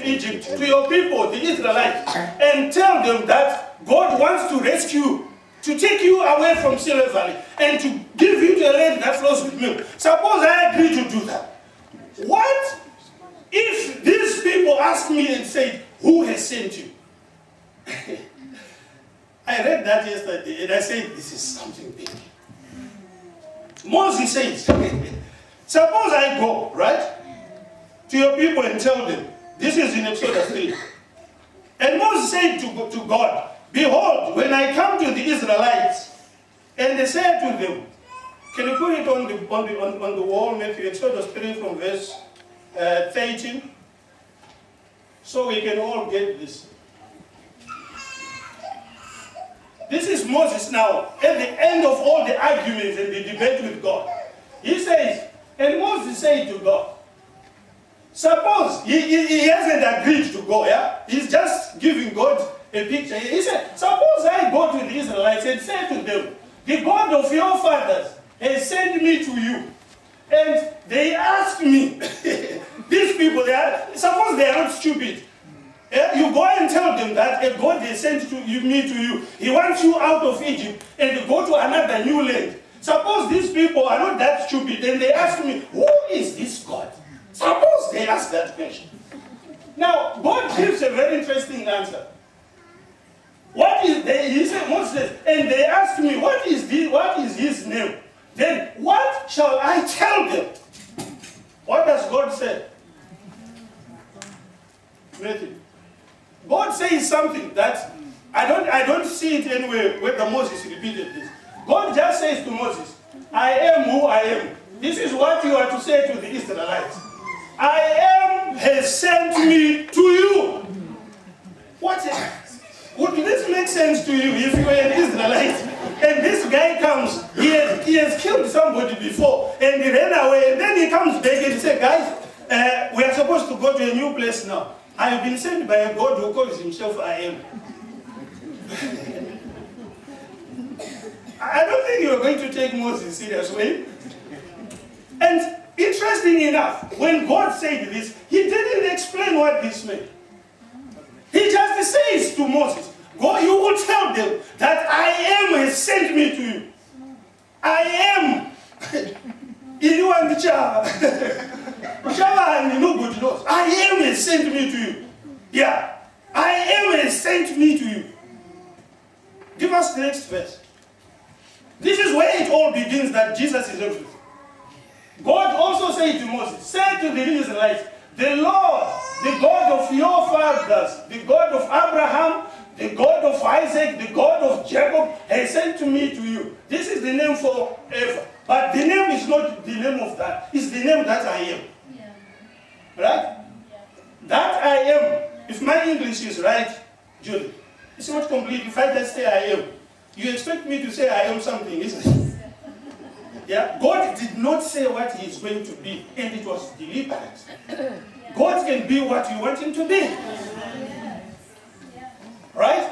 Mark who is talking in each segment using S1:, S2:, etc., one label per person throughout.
S1: Egypt, to your people, the Israelites, and tell them that God wants to rescue, to take you away from slavery, and to give you to a land that flows with milk. Suppose I agree to do that. What if these people ask me and say, who has sent you? I read that yesterday, and I said, this is something big. Moses says, suppose I go, right, to your people and tell them, this is in Exodus 3. And Moses said to God, behold, when I come to the Israelites, and they said to them, can you put it on the wall, Matthew, Exodus 3 from verse 13, so we can all get this. This is Moses now, at the end of all the arguments and the debate with God. He says, and Moses said to God, suppose he hasn't agreed to go, yeah? He's just giving God a picture. He said, suppose I go to the Israelites and say to them, the God of your fathers has sent me to you. And they ask me, these people, suppose they are not stupid. You go and tell them that a God has sent me to you. He wants you out of Egypt and go to another new land. Suppose these people are not that stupid and they ask me, who is this God? Suppose they ask that question. Now, God gives a very interesting answer. What is he said, Moses, and they asked me, what is his name? Then what shall I tell them? What does God say? Matthew. God says something that I don't see it anywhere where Moses repeated this. God just says to Moses, I am who I am. This is what you are to say to the Israelites. I am has sent me to you. Would this make sense to you if you were an Israelite and this guy comes, he has killed somebody before and he ran away and then he comes back and he says, guys, we are supposed to go to a new place now. I have been sent by a God who calls himself I am. I don't think you are going to take Moses seriously. And interesting enough, when God said this, he didn't explain what this meant. He just says to Moses, go, you will tell them that I am has sent me to you. I am. You and the child. Nobody knows. I am has sent me to you. Yeah. I am has sent me to you. Give us the next verse. This is where it all begins, that Jesus is everything. God also said to Moses, say to the Israelites, the Lord, the God of your fathers, the God of Abraham, the God of Isaac, the God of Jacob, has sent me to you. This is the name forever. But the name is not the name of that. It's the name that I am. Yeah. Right? Yeah. That I am. If my English is right, Julie, it's not complete. If I just say I am, you expect me to say I am something, isn't it? Yeah? God did not say what he is going to be, and it was deliberate. God can be what you want him to be. Right?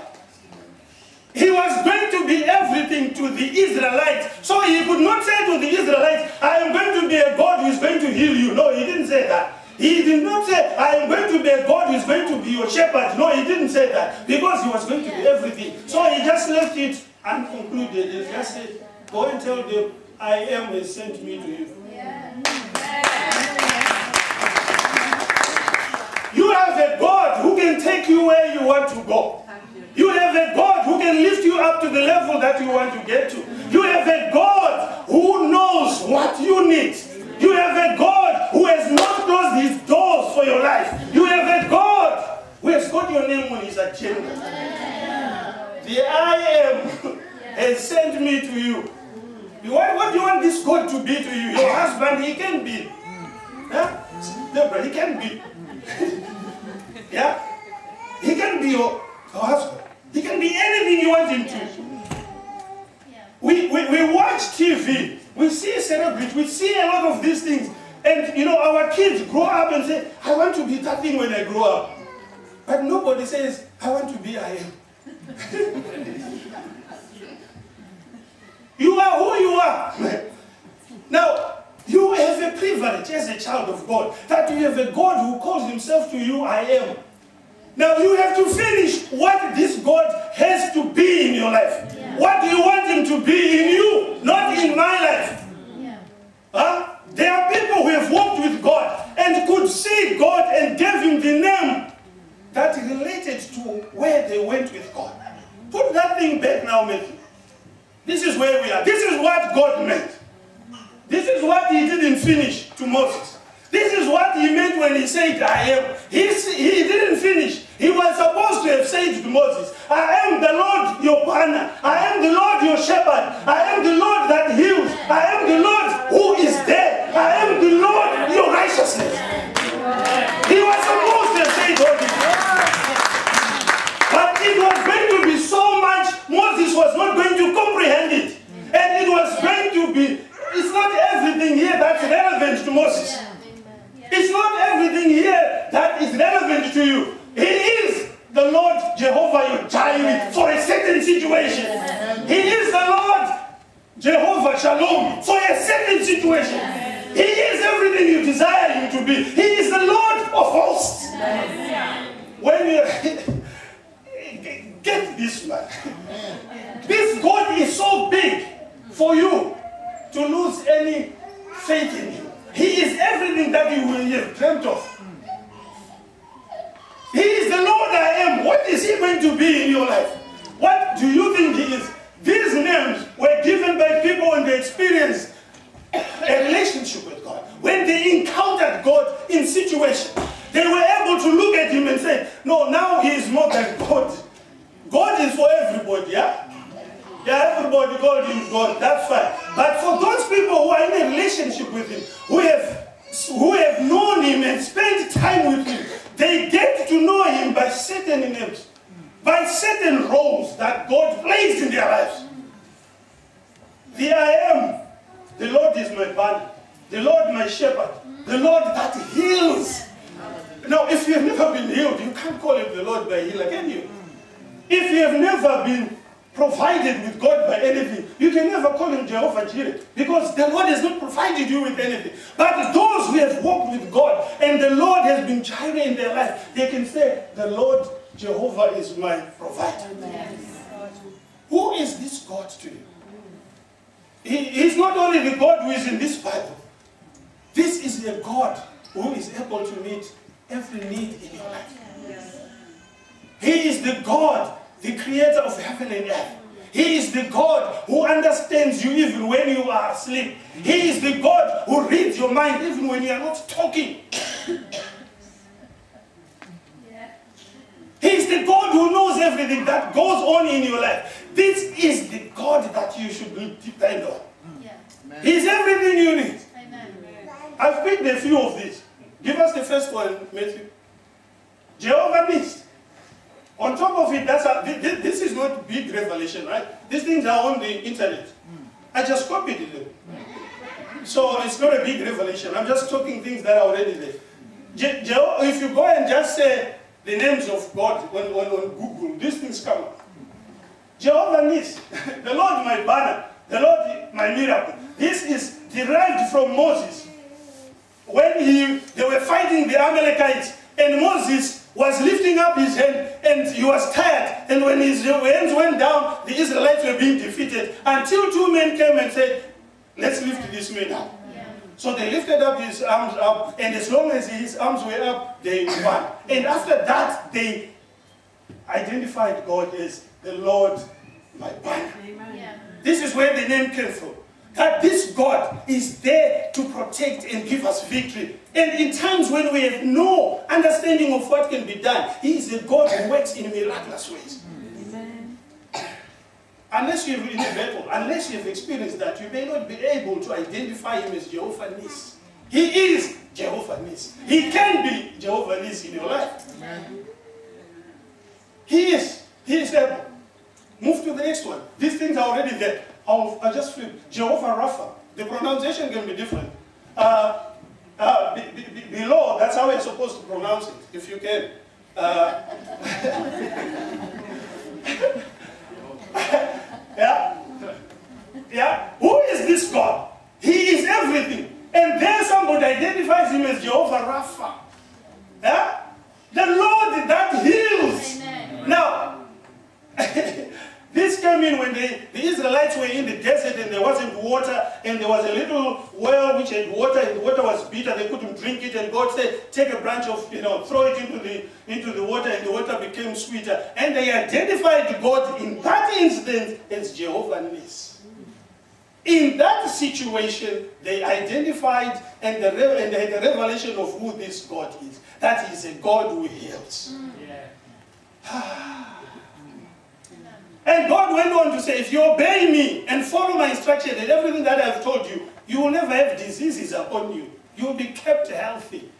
S1: He was going to be everything to the Israelites. So he could not say to the Israelites, I am going to be a God who is going to heal you. No, he didn't say that. He did not say, I am going to be a God who is going to be your shepherd. No, he didn't say that. Because he was going to be everything. So he just left it unconcluded. He just said, go and tell them, I am has sent me to you. You have a God who can take you where you want to go. You have a God who can lift you up to the level that you want to get to. You have a God who knows what you need. You have a God who has not closed his doors for your life. You have a God who has got your name on his agenda. The I am has sent me to you. What do you want this God to be to you? Your husband, he can be. Huh? Deborah, he can be. Yeah? He can be your husband. He can be anything you want him to. We watch TV. We see celebrities. We see a lot of these things. And, you know, our kids grow up and say, I want to be that thing when I grow up. But nobody says, I want to be I am. You are who you are. Now, You have a privilege as a child of God, that you have a God who calls himself to you, I am. Now you have to finish what this God has to be in your life. Yeah. What do you want him to be in you, not in my life? Yeah. Huh? There are people who have walked with God and could see God and gave him the name that related to where they went with God. Put that thing back now, Matthew. This is where we are. This is what God meant. This is what he didn't finish to Moses. This is what he meant when he said, I am. He didn't finish. He was supposed to have said to Moses, I am the Lord your banner. I am the Lord your shepherd. I am the Lord that heals. I am the Lord who is there. I am the Lord your righteousness. He was supposed to have said all this. But it was going to be so much, Moses was not going to comprehend it. And it was going to be, it's not everything here that's relevant to Moses. It's not everything here that is relevant to you. He is the Lord Jehovah your Jireh for a certain situation. He is the Lord Jehovah Shalom for a certain situation. He is everything you desire him to be. He is the Lord of hosts. When you get this, man. This God is so big for you to lose any faith in him. He is everything that you will have dreamt of. He is the Lord I am. What is he going to be in your life? What do you think he is? These names were given by people when they experienced a relationship with God. When they encountered God in situations, they were able to look at him and say, no, now he is more than God. God is for everybody, yeah? Yeah, everybody called him God, that's fine. But for those people who are in a relationship with him, who have known him and spent time with him, they get to know him by certain names, by certain roles that God placed in their lives. The I am, the Lord is my banner, the Lord my shepherd, the Lord that heals. Now, if you have never been healed, you can't call him the Lord by healer, can you? If you have never been provided with God by anything, you can never call him Jehovah Jireh, because the Lord has not provided you with anything. But those who have walked with God and the Lord has been Jireh in their life, they can say, the Lord Jehovah is my provider. Yes. Who is this God to you? He's not only the God who is in this Bible. This is a God who is able to meet every need in your life. Yes. He is the God, the creator of heaven and earth. He is the God who understands you even when you are asleep. He is the God who reads your mind even when you are not talking. He is the God who knows everything that goes on in your life. This is the God that you should depend on. He is everything you need. I've picked a few of these. Give us the first one, Matthew. Jehovah Nisi. On top of it, this is not big revelation, right? These things are on the internet. I just copied it. So it's not a big revelation. I'm just talking things that are already there. If you go and just say the names of God on Google, these things come up. Jehovah Nisi, the Lord my banner, the Lord my miracle. This is derived from Moses. When they were fighting the Amalekites, and Moses was lifting up his hand, and he was tired. And when his hands went down, the Israelites were being defeated, until two men came and said, let's lift this man up. So they lifted up his arms up, and as long as his arms were up, they won. And after that, they identified God as the Lord my banner. This is where the name came from. That this God is there to protect and give us victory. And in times when we have no understanding of what can be done, He is a God who works in miraculous ways. Amen. Unless you have in a battle, unless you have experienced that, you may not be able to identify Him as Jehovah Nisi. He is Jehovah Nisi. He can be Jehovah Nisi in your life. Amen. He is able. Move to the next one. These things are already there. I just flip. Jehovah Rapha. The pronunciation can be different. Below, that's how we're supposed to pronounce it, if you can. Yeah? Yeah? Who is this God? He is everything. And then somebody identifies him as Jehovah Rapha. Yeah? The Lord that heals. Amen. Now, this came in when the Israelites were in the desert and there wasn't water, and there was a little well which had water, and the water was bitter, they couldn't drink it, and God said, take a branch of, throw it into the water, and the water became sweeter. And they identified God in that instance as Jehovah Nissi. In that situation, they identified and they had a revelation of who this God is. That is a God who heals. Yeah. And God went on to say, if you obey me and follow my instruction and everything that I've told you, you will never have diseases upon you. You will be kept healthy.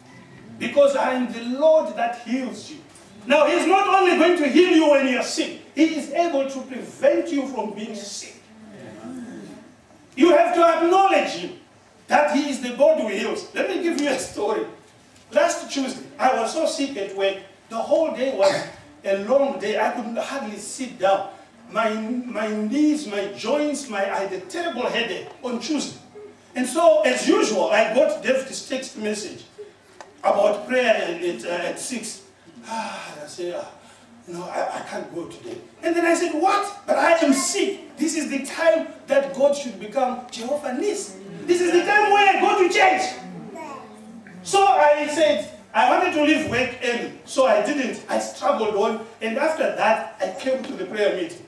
S1: Because I am the Lord that heals you. Now, he's not only going to heal you when you're sick. He is able to prevent you from being sick. You have to acknowledge him, that he is the God who heals. Let me give you a story. Last Tuesday, I was so sick at work. The whole day was a long day. I could hardly sit down. My knees, my joints, I had a terrible headache on Tuesday. And so, as usual, I got David's text message about prayer at 6. I said, I can't go today. And then I said, what? But I am sick. This is the time that God should become Jehovah Nissi. This is the time where I go to church. So I said, I wanted to leave work early. So I didn't. I struggled on. And after that, I came to the prayer meeting.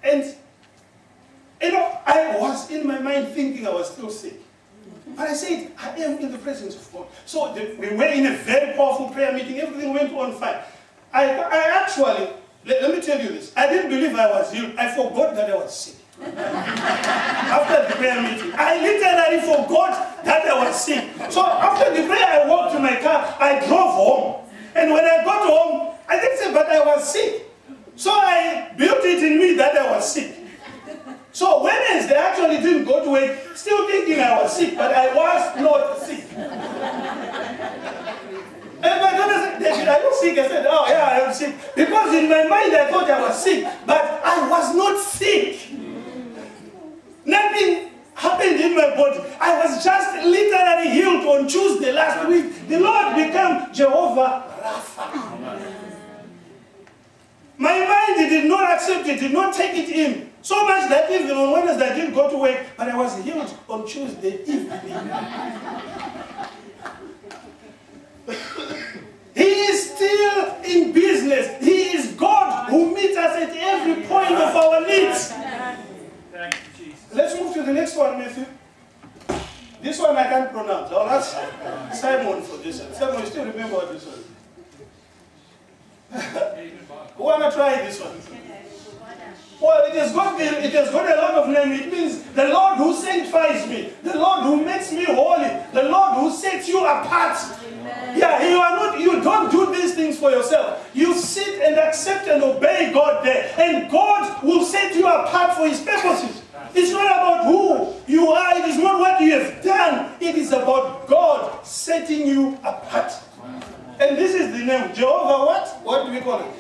S1: And, I was in my mind thinking I was still sick. But I said, I am in the presence of God. So we were in a very powerful prayer meeting. Everything went on fine. I actually, let me tell you this. I didn't believe I was healed. I forgot that I was sick. After the prayer meeting, I literally forgot that I was sick. So after the prayer, I walked to my car. I drove home. And when I got home, I didn't say, but I was sick. So I built it in me that I was sick. So Wednesday, I actually didn't go to work, still thinking I was sick, but I was not sick. And my daughter said, David, are you sick? I said, oh yeah, I am sick. Because in my mind I thought I was sick, but I was not sick. Nothing happened in my body. I was just literally healed on Tuesday last week. The Lord became Jehovah Rapha. My mind did not accept it, did not take it in. So much that even on Wednesday I didn't go to work, but I was healed on Tuesday evening. He is still in business. He is God who meets us at every point of our needs. Thank you, Jesus. Let's move to the next one, Matthew. This one I can't pronounce. I'll ask Simon for this one. Simon, you still remember this one? Who wanna try this one? Well, it has got a lot of names. It means the Lord who sanctifies me, the Lord who makes me holy, the Lord who sets you apart. Amen. Yeah, you don't do these things for yourself. You sit and accept and obey God there, and God will set you apart for His purposes. It's not about who you are. It is not what you have done. It is about God setting you apart. And this is the name, Jehovah what? What do we call it?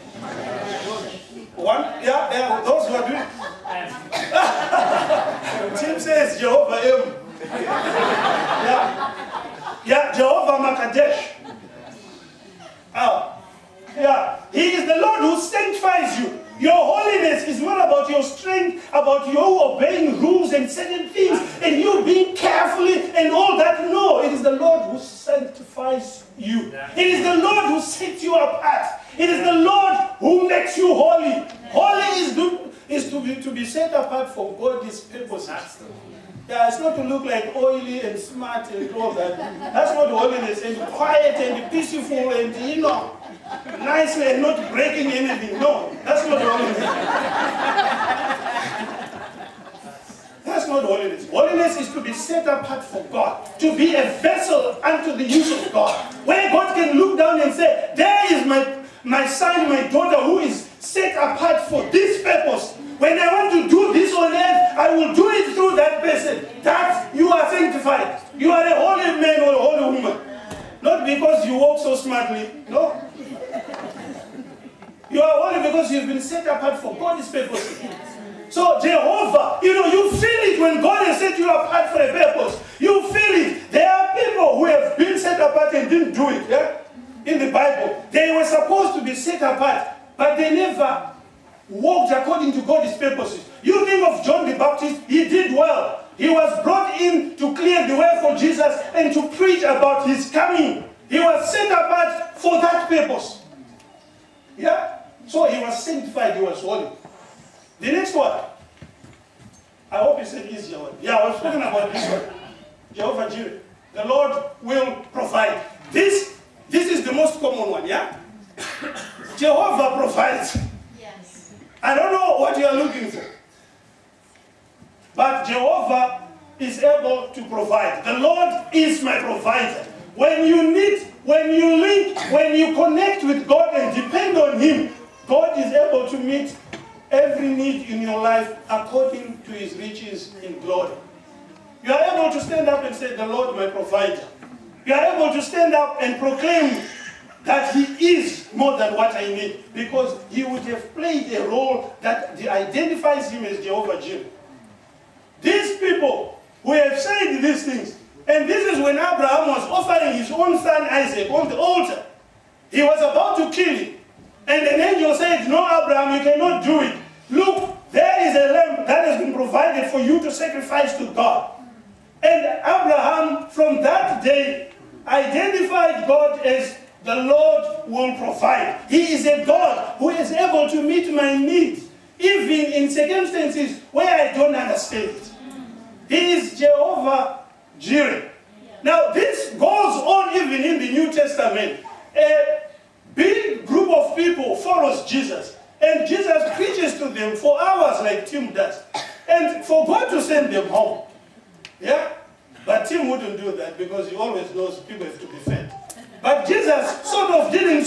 S1: One? Yeah, those who are doing it. Tim says Jehovah M. Yeah, Jehovah Makadesh. Yeah, He is the Lord who sanctifies you. Your holiness is not about your strength, about you obeying rules and certain things, and you being carefully and all that. No, it is the Lord who sanctifies you. It is the Lord who sets you apart. It is the Lord who makes you holy. Holy is to be set apart for God's purposes. Yeah, it's not to look like oily and smart and all that. That's not holiness. And quiet and peaceful and, nicely and not breaking anything. No, that's not holiness. That's not holiness. Holiness is to be set apart for God. To be a vessel unto the use of God. Where God can look down and say, there is my son, my daughter who is set apart for this purpose. When I want to do this on earth, I will do it through that person. That you are sanctified. You are a holy man or a holy woman. Not because you walk so smartly. No. You are holy because you've been set apart for God's purpose. So Jehovah, you feel it when God has set you apart for a purpose. You feel it. There are people who have been set apart and didn't do it. Yeah? In the Bible, they were supposed to be set apart, but they never walked according to God's purposes. You think of John the Baptist, he did well. He was brought in to clear the way for Jesus and to preach about his coming. He was set apart for that purpose. Yeah? So he was sanctified, he was holy. The next one. I hope it's an easier one. Yeah, I was talking about this one. Jehovah Jireh. The Lord will provide. This is the most common one, yeah? Jehovah provides.
S2: Yes.
S1: I don't know what you are looking for. But Jehovah is able to provide. The Lord is my provider. When you need, when you link, when you connect with God and depend on Him, God is able to meet every need in your life according to His riches in glory. You are able to stand up and say, the Lord my provider. You are able to stand up and proclaim that He is more than what I need, because He would have played a role that identifies Him as Jehovah Jireh. These people who have said these things, and this is when Abraham was offering his own son Isaac on the altar. He was about to kill him. And an angel said, no, Abraham, you cannot do it. Look, there is a lamb that has been provided for you to sacrifice to God. And Abraham, from that day, identified God as the Lord will provide. He is a God who is able to meet my needs, even in circumstances where I don't understand it. He is Jehovah Jireh. Now, this goes on even in the New Testament. A big group of people follows Jesus, and Jesus preaches to them for hours like Tim does. And for God to send them home. Yeah? But Tim wouldn't do that because he always knows people have to be fed. But Jesus didn't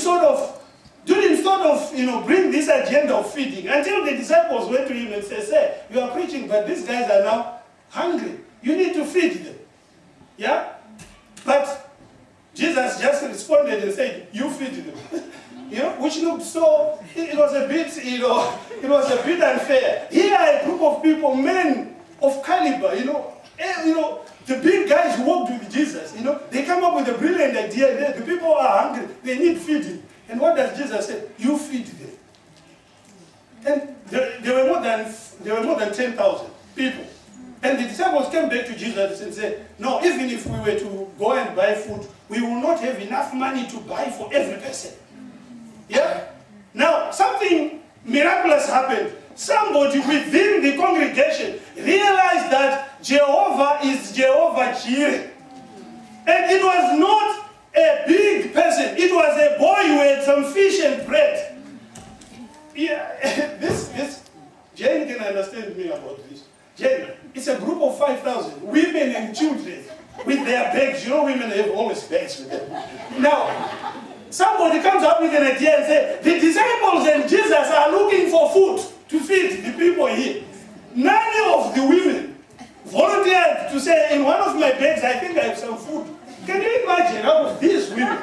S1: bring this agenda of feeding until the disciples went to him and said, "Say, you are preaching, but these guys are now hungry. You need to feed them." Yeah? But Jesus just responded and said, "You feed them." Which looked so, it was a bit unfair. Here are a group of people, men of caliber, the big guys who walked with Jesus, they come up with a brilliant idea. The people are hungry, they need feeding. And what does Jesus say? You feed them. And there were more than 10,000 people. And the disciples came back to Jesus and said, no, even if we were to go and buy food, we will not have enough money to buy for every person. Yeah? Now, something miraculous happened. Somebody within the congregation realized that Jehovah is Jehovah Jireh. And it was not a big person. It was a boy who had some fish and bread. Yeah, Jane can understand me about this. Jane, it's a group of 5,000 women and children with their bags. Women have always bags with them. Now, somebody comes up with an idea and says, the disciples and Jesus are looking for food to feed the people here. None of the women volunteered to say, in one of my bags, I think I have some food. Can you imagine out of these women?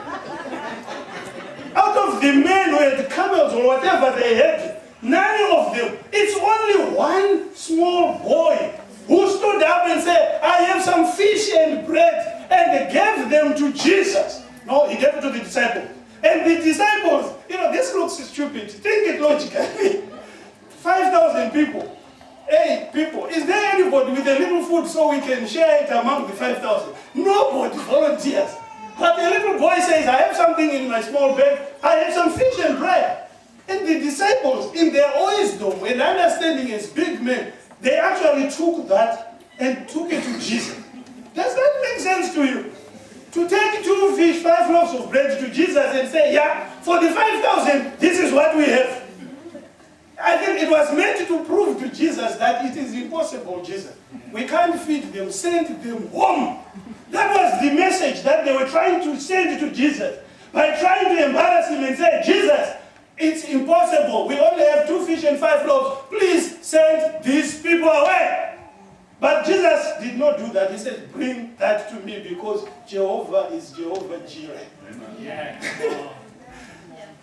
S1: Out of the men who had camels or whatever they had, none of them. It's only one small boy who stood up and said, I have some fish and bread, and gave them to Jesus. No, he gave it to the disciples. And the disciples, this looks stupid. Think it logically. 5,000 people. Hey, people, is there anybody with a little food so we can share it among the 5,000? Nobody volunteers. But the little boy says, I have something in my small bag. I have some fish and bread. And the disciples, in their wisdom and understanding as big men, they actually took that and took it to Jesus. Does that make sense to you? To take 2 fish, 5 loaves of bread to Jesus and say, yeah, for the 5,000, this is what we have. I think it was meant to prove to Jesus that it is impossible, Jesus. We can't feed them, send them home. That was the message that they were trying to send to Jesus. By trying to embarrass him and say, Jesus, it's impossible. We only have 2 fish and 5 loaves. Please send these people away. But Jesus did not do that. He said, bring that to me because Jehovah is Jehovah Jireh. Yeah.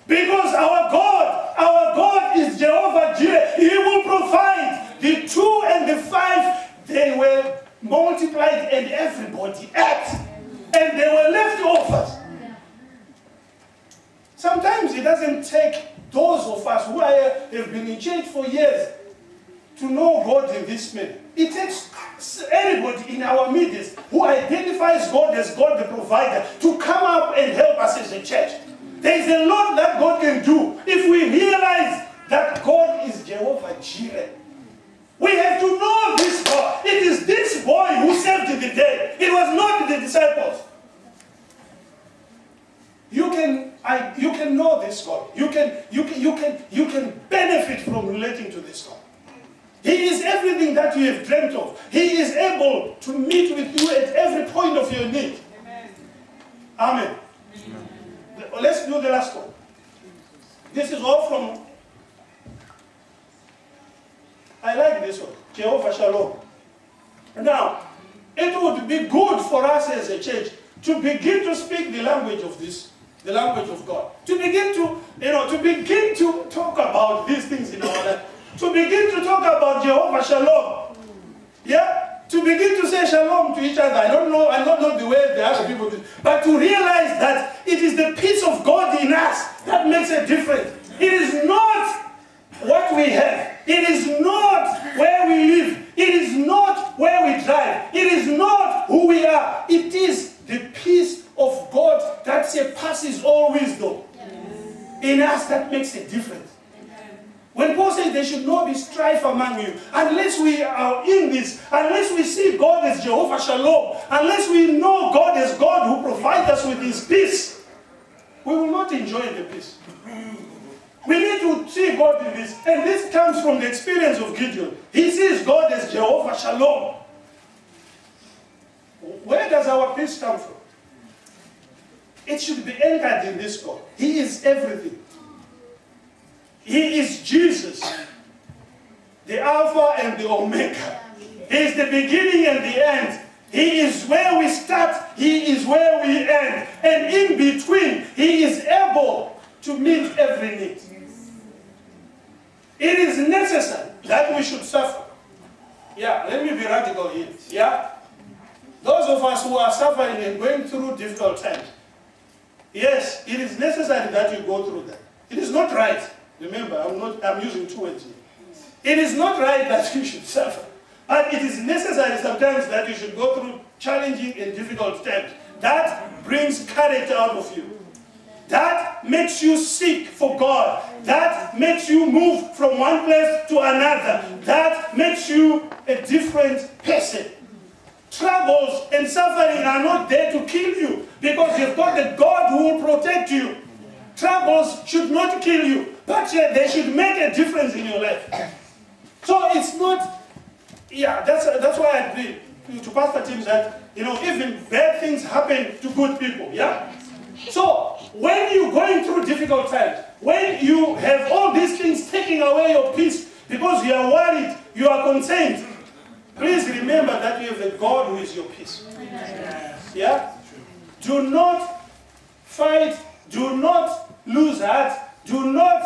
S1: Because our God is Jehovah Jireh. He will provide. The 2 and the 5, they were multiplied and everybody Sometimes it doesn't take those of us who have been in church for years to know God in this manner. It takes anybody in our midst who identifies God as God the provider to come up and help us as a church. There is a lot that God can do if we realize that God is Jehovah Jireh. We have to know this God. It is this boy who saved the day. It was not the disciples. You can know this God. You can benefit from relating to this God. He is everything that you have dreamt of. He is able to meet with you at every point of your need. Amen. Amen. Let's do the last one. This is all from, I like this one, Jehovah Shalom. Now, it would be good for us as a church to begin to speak the language of this, the language of God. To begin to talk about these things in our life. To begin to talk about Jehovah Shalom. Yeah? To begin to say shalom to each other. I don't know the way the other people do. But to realize that it is the peace of God in us that makes a difference. It is not what we have. It is not where we live. It is not where we drive. It is not who we are. It is the peace of God that surpasses all wisdom. In us that makes a difference. When Paul says there should not be strife among you, unless we are in this, unless we see God as Jehovah Shalom, unless we know God as God who provides us with His peace, we will not enjoy the peace. We need to see God in this. And this comes from the experience of Gideon. He sees God as Jehovah Shalom. Where does our peace come from? It should be anchored in this God. He is everything. He is Jesus, the Alpha and the Omega. He is the beginning and the end. He is where we start. He is where we end. And in between, He is able to meet every need. It is necessary that we should suffer. Yeah, let me be radical here. Yeah? Those of us who are suffering and going through difficult times, yes, it is necessary that you go through that. It is not right. Remember, I'm using two words here. It is not right that you should suffer. But it is necessary sometimes that you should go through challenging and difficult times. That brings character out of you. That makes you seek for God. That makes you move from one place to another. That makes you a different person. Troubles and suffering are not there to kill you, because you've got the God who will protect you. Troubles should not kill you, but they should make a difference in your life. So it's not, yeah, that's why I agree to Pastor Tim that, even bad things happen to good people, yeah? So when you're going through difficult times, when you have all these things taking away your peace because you are worried, you are concerned, please remember that you have a God who is your peace. Yeah? Do not fight. Do not lose heart. Do not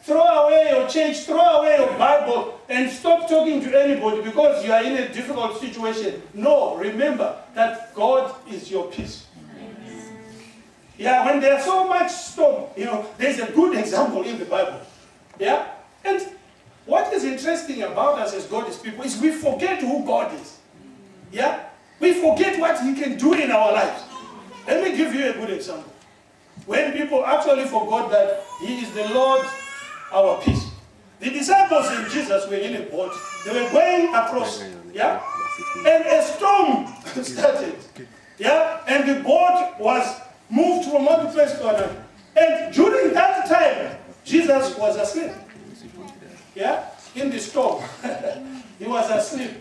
S1: throw away your church, throw away your Bible, and stop talking to anybody because you are in a difficult situation. No, remember that God is your peace. Yeah, when there's so much storm, there's a good example in the Bible. Yeah? And what is interesting about us as God's people is we forget who God is. Yeah? We forget what He can do in our lives. Let me give you a good example. When people actually forgot that He is the Lord, our peace. The disciples and Jesus were in a boat. They were going across. Yeah? And a storm started. Yeah? And the boat was moved from one place to another. And during that time, Jesus was asleep. Yeah? In the storm. He was asleep.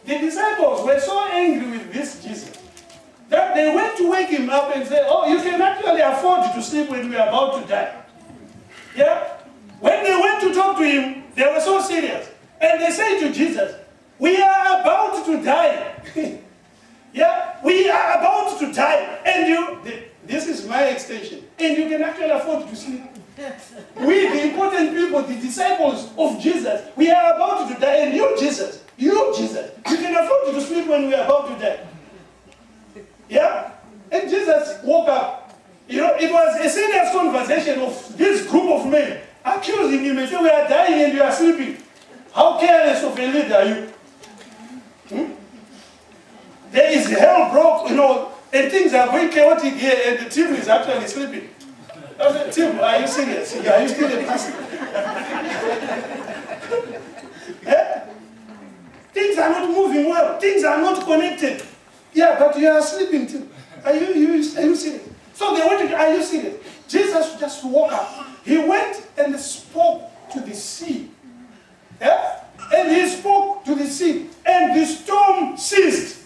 S1: The disciples were so angry with this Jesus that they went to wake Him up and say, oh, you can actually afford to sleep when we are about to die. Yeah? When they went to talk to Him, they were so serious. And they said to Jesus, we are about to die. Yeah? We are about to die. And this is my extension. And you can actually afford to sleep. We, the important people, the disciples of Jesus, we are about to die. And you, Jesus, you can afford to sleep when we are about to die. Yeah? And Jesus woke up. You know, it was a serious conversation of this group of men accusing him and saying, we are dying and you are sleeping. How careless of a leader are you? There is hell broke, you know, and things are going chaotic here and the team is actually sleeping. I said, Tim, are you serious? Are you still a pastor? Things are not moving well. Things are not connected. Yeah, but you are sleeping, Tim. Are you serious? So they went to, are you serious? Jesus just woke up. He went and spoke to the sea. Yeah? And he spoke to the sea. And the storm ceased.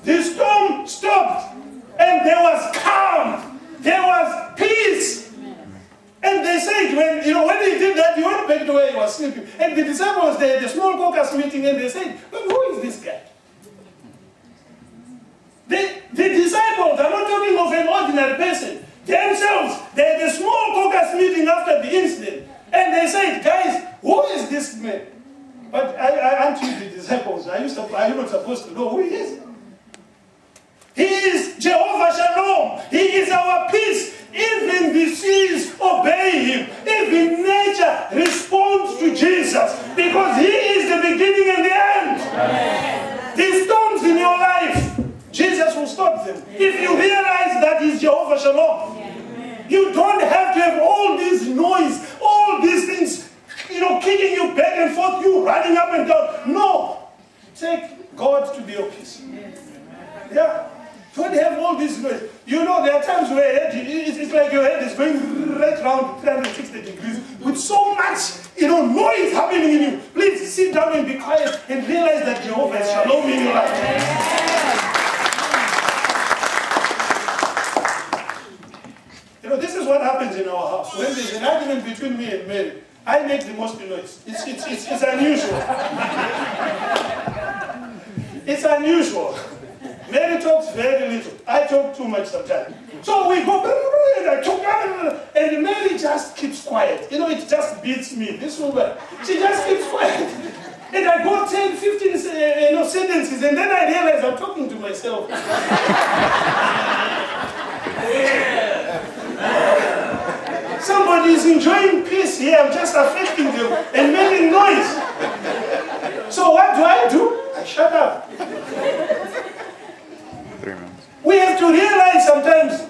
S1: The storm stopped. And there was calm. There was peace. And they said, when he did that, he went back to where he was sleeping. And the disciples, they had a small caucus meeting, and they said, look, who is this guy? The disciples are not talking of an ordinary person. Themselves, they had a small caucus meeting after the incident. And they said, guys, who is this man? But aren't you the disciples? Are you not supposed to know who he is? He is Jehovah Shalom. He is our peace. Even the seas obey him. Even nature responds to Jesus because he is the beginning and the end. Amen. The storms in your life, Jesus will stop them. If you realize that he's Jehovah Shalom, you don't have to have all this noise, all these things, kicking you back and forth, you running up and down. No. Take God to be your peace. Yeah. Don't have all this noise. There are times where it's like your head is going right around 360 degrees with so much, noise happening in you. Please sit down and be quiet and realize that Jehovah is Shalom in your life. This is what happens in our house. When there's an argument between me and Mary, I make the most noise. It's unusual. It's unusual. Mary talks very little. I talk too much sometimes. So we go, and I talk, and Mary just keeps quiet. It just beats me. This woman, she just keeps quiet. And I go 10, 15 sentences, and then I realize I'm talking to myself. Somebody is enjoying peace here. I'm just affecting them and making noise. So what do? I shut up.
S2: 3 minutes.
S1: We have to realize sometimes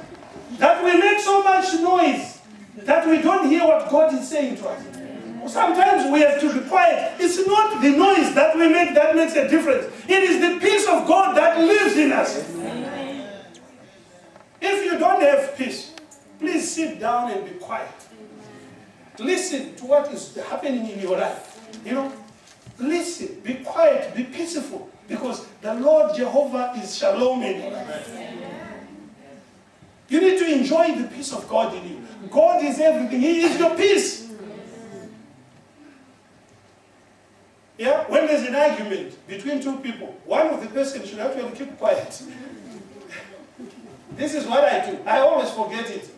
S1: that we make so much noise that we don't hear what God is saying to us. Sometimes we have to be quiet. It's not the noise that we make that makes a difference. It is the peace of God that lives in us. If you don't have peace, please sit down and be quiet. Listen to what is happening in your life. Listen, be quiet, be peaceful. Because the Lord Jehovah is Shalom in your life. You need to enjoy the peace of God in you. God is everything. He is your peace. Yeah? When there's an argument between two people, one of the persons should actually keep quiet. This is what I do. I always forget it.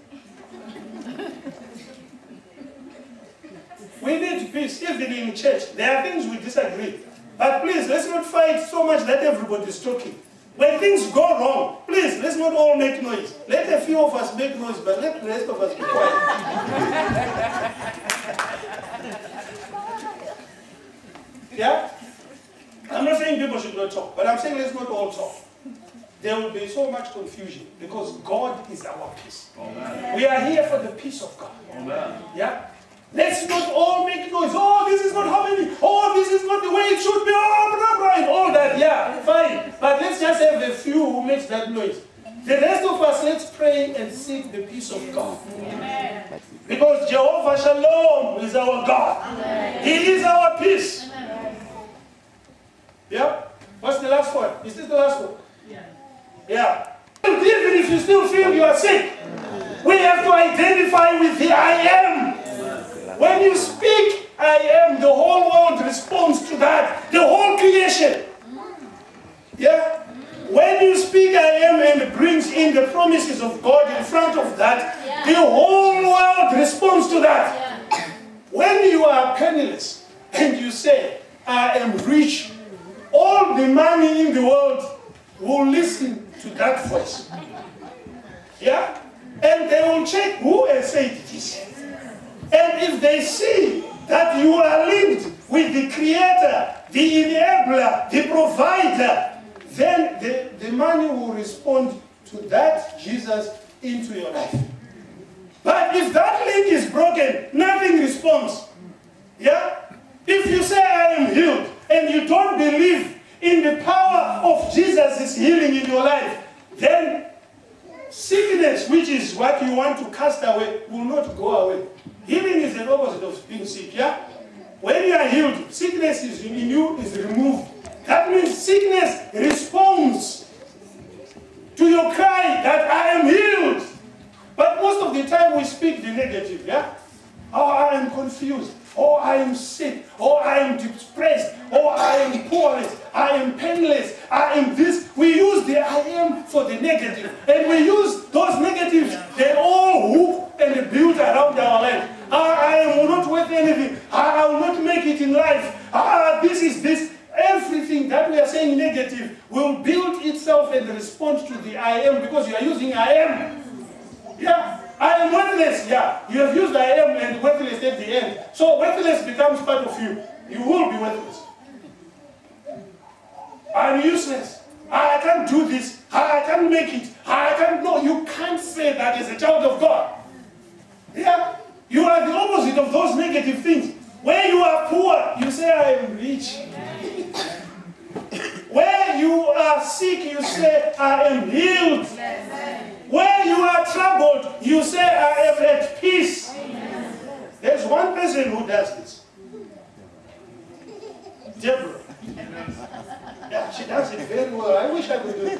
S1: We need peace, even in church. There are things we disagree. But please, let's not fight so much that everybody is talking. When things go wrong, please, let's not all make noise. Let a few of us make noise, but let the rest of us be quiet. Yeah? I'm not saying people should not talk, but I'm saying let's not all talk. There will be so much confusion because God is our peace. Amen. We are here for the peace of God. Amen. Yeah? Let's not all make noise. Oh, this is not happening. Oh, this is not the way it should be. Oh, blah, blah, and all that. Yeah, fine. But let's just have a few who makes that noise. The rest of us, let's pray and seek the peace of God. Amen. Because Jehovah Shalom is our God. Amen. He is our peace. Amen. Yeah? What's the last one? Is this the last one? Yeah. Even if you still feel you are sick, we have to identify with the I am. When you speak, I am, the whole world responds to that. The whole creation. Yeah? When you speak, I am, and it brings in the promises of God in front of that, the whole world responds to that. When you are penniless and you say, I am rich, all the money in the world will listen to that voice. Yeah? And they that you are linked with the Creator, the Enabler, the Provider, then the money will respond to that Jesus into your life. But if that link is broken, nothing responds. Yeah? If you say, I am healed, and you don't believe in the power of Jesus' healing in your life, then sickness, which is what you want to cast away, will not go away. Healing is the opposite of being sick, yeah? When you are healed, sickness is in you is removed. That means sickness responds to your cry that I am healed. But most of the time we speak the negative, yeah? Oh, I am confused. Oh, I am sick. Oh, I am depressed. Oh, I am poorless. I am penniless. I am this. We use the I am for the negative. And we use those negatives. They all hook and build around our life. I am not worth anything. I will not make it in life. This is this. Everything that we are saying negative will build itself and respond to the I am, because you are using I am. Yeah. I am worthless. Yeah. You have used I am and worthless at the end. So worthless becomes part of you. You will be worthless. I'm useless. I can't do this. I can't make it. I can't. No, you can't say that as a child of God. Yeah. You are the opposite of those negative things. When you are poor, you say, I am rich. When you are sick, you say, I am healed. When you are troubled, you say, I am at peace. There's one person who does this. Deborah. Yeah, she does it very well. I wish I could do it.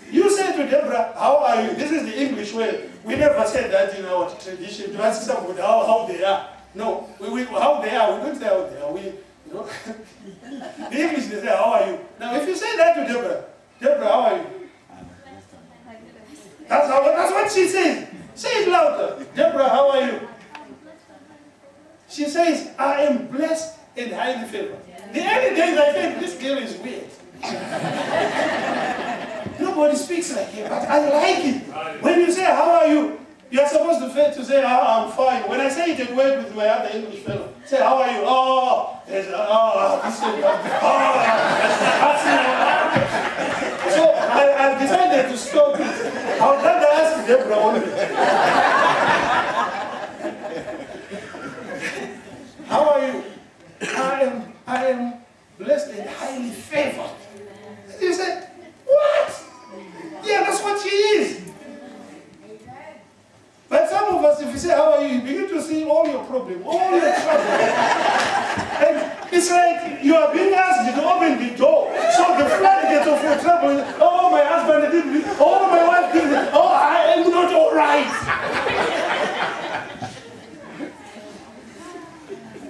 S1: You say to Deborah, how are you? This is the English way. We never said that in our tradition. To ask someone how they are. No, how they are. We don't say how they are. The English, they say, how are you? Now, if you say that to Deborah, Deborah, how are you? That's what she says. Say it louder. Deborah, how are you? She says, I am blessed and highly favored. The early days I think this girl is weird. Nobody speaks like her, but I like it. When you say, how are you? You're supposed to say, I'm fine. When I say it at work with my other English fellow, say, how are you? Oh, there's this and So I've decided to stop it. I'll rather ask Deborah only. How are you? I am blessed and highly favored. And you say, what? Yeah, that's what she is. But some of us, if you say, how are you? You begin to see all your problems, all your trouble. And it's like you are being asked to open the door. So the floodgates of your trouble, oh, my husband did this, oh, my wife did this, oh, I am not all right.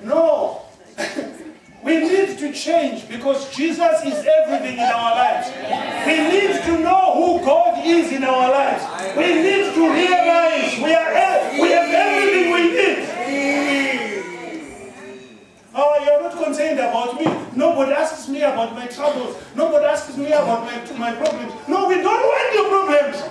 S1: No. We need to change because Jesus is everything in our lives. We need to know who God is in our lives. We need to realize we have everything we need. Oh, you're not concerned about me. Nobody asks me about my troubles. Nobody asks me about my problems. No, we don't want your problems.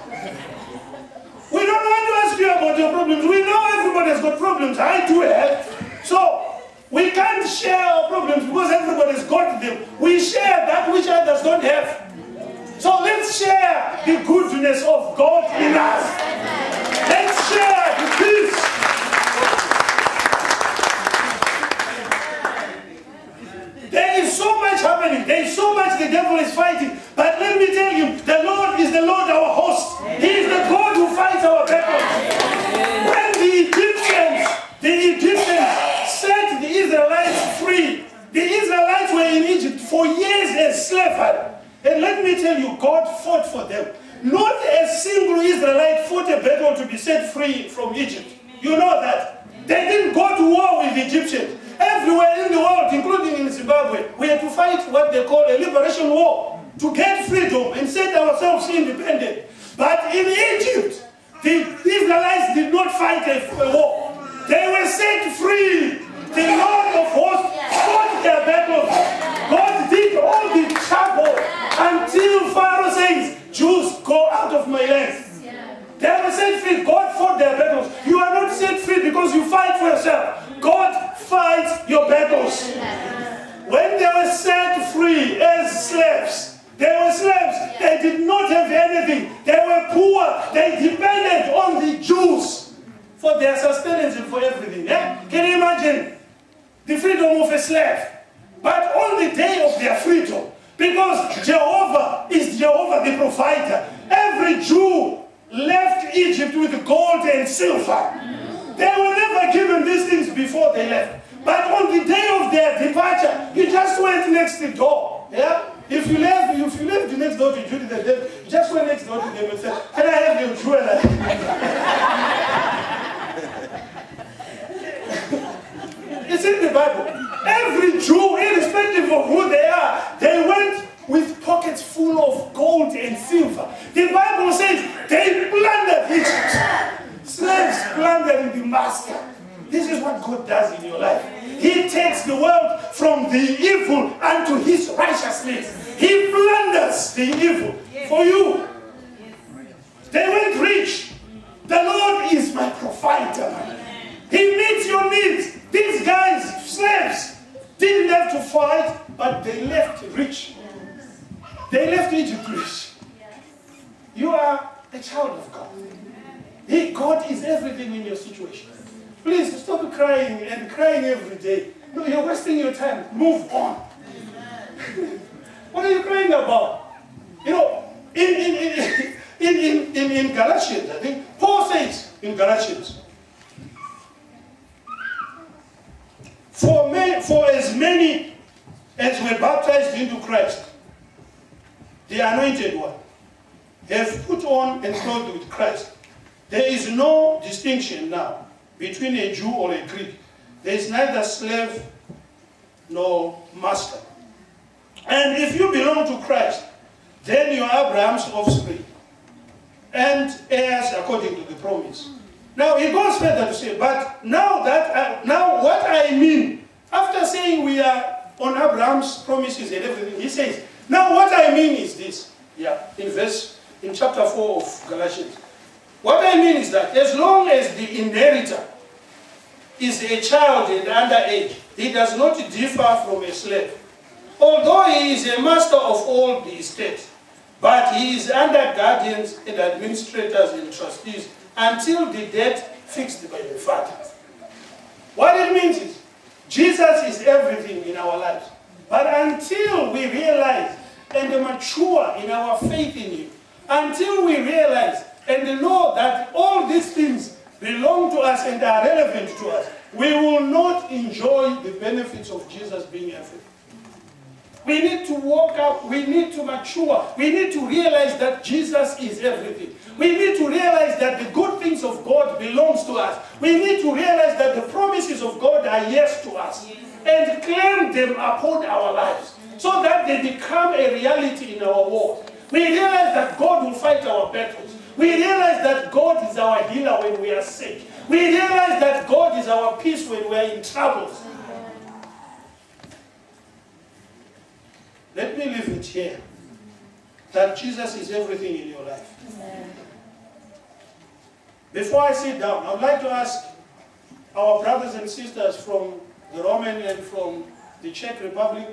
S1: We don't want to ask you about your problems. We know everybody has got problems. I do have. So, we can't share our problems because everybody's got them. We share that which others don't have. So let's share the goodness of God in us. Let's share the peace. There is so much happening. There is so much the devil is fighting. But let me tell you, the Lord is the Lord our host. He is the God who fights our battles. When the Egyptians set the Israelites free. The Israelites were in Egypt for years as slavery. And let me tell you, God fought for them. Not a single Israelite fought a battle to be set free from Egypt. You know that. They didn't go to war with the Egyptians. Everywhere in the world, including in Zimbabwe, we had to fight what they call a liberation war to get freedom and set ourselves independent. But in Egypt, the Israelites did not fight a war. They were set free. The Lord of hosts fought their battles. God did all the trouble until Pharaoh says, Jews, go out of my land. They were set free. God fought their battles. You are not set free because you fight for yourself. God fight your battles. When they were set free as slaves, they were slaves. They did not have anything. They were poor. They depended on the Jews for their sustenance and for everything. Yeah? Can you imagine the freedom of a slave? But on the day of their freedom, because Jehovah is Jehovah the provider, every Jew left Egypt with gold and silver. They were never given these things before they left. But on the day of their departure, you just went next door. Yeah? If you lived next door to Judah, you just went next door to them and said, "Can I have your jewelry?" It's in the Bible. Every Jew, irrespective of who they are, they went with pockets full of gold and silver. The Bible says they plundered Egypt. Slaves plundering the master. This is what God does in your life. He takes the world from the evil unto his righteousness. He plunders the evil for you. They went rich. The Lord is my provider. He meets your needs. These guys, slaves, didn't have to fight, but they left rich. They left Egypt rich. You are a child of God. God is everything in your situation. Please stop crying and crying every day. No, you're wasting your time. Move on. What are you crying about? You know, in Galatians, I think, Paul says in Galatians, for as many as were baptized into Christ, the anointed one, have put on and clothed with Christ. There is no distinction now between a Jew or a Greek. There is neither slave nor master. And if you belong to Christ, then you are Abraham's offspring and heirs according to the promise. Now he goes further to say, but now what I mean, after saying we are on Abraham's promises and everything, he says, now what I mean is this. Yeah, in chapter 4 of Galatians. What I mean is that as long as the inheritor is a child and underage, he does not differ from a slave. Although he is a master of all the estate, but he is under guardians and administrators and trustees until the debt fixed by the father. What it means is, Jesus is everything in our lives. But until we realize and mature in our faith in him, until we realize and know that all these things belong to us and are relevant to us, we will not enjoy the benefits of Jesus being everything. We need to walk up, we need to mature, we need to realize that Jesus is everything. We need to realize that the good things of God belongs to us. We need to realize that the promises of God are yes to us. And claim them upon our lives so that they become a reality in our world. We realize that God will fight our battles. We realize that God is our healer when we are sick. We realize that God is our peace when we are in troubles. Let me leave it here, that Jesus is everything in your life. Amen. Before I sit down, I would like to ask our brothers and sisters from the Roman and from the Czech Republic,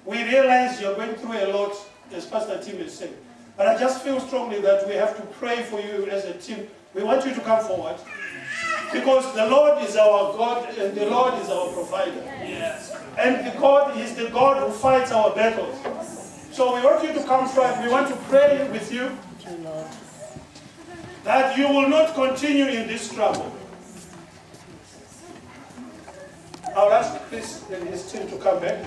S1: we realize you're going through a lot, as Pastor Tim has said. But I just feel strongly that we have to pray for you as a team. We want you to come forward. Because the Lord is our God and the Lord is our provider. Yes. And the God is the God who fights our battles. So we want you to come front. We want to pray with you that you will not continue in this trouble. I'll ask Chris and his team to come back.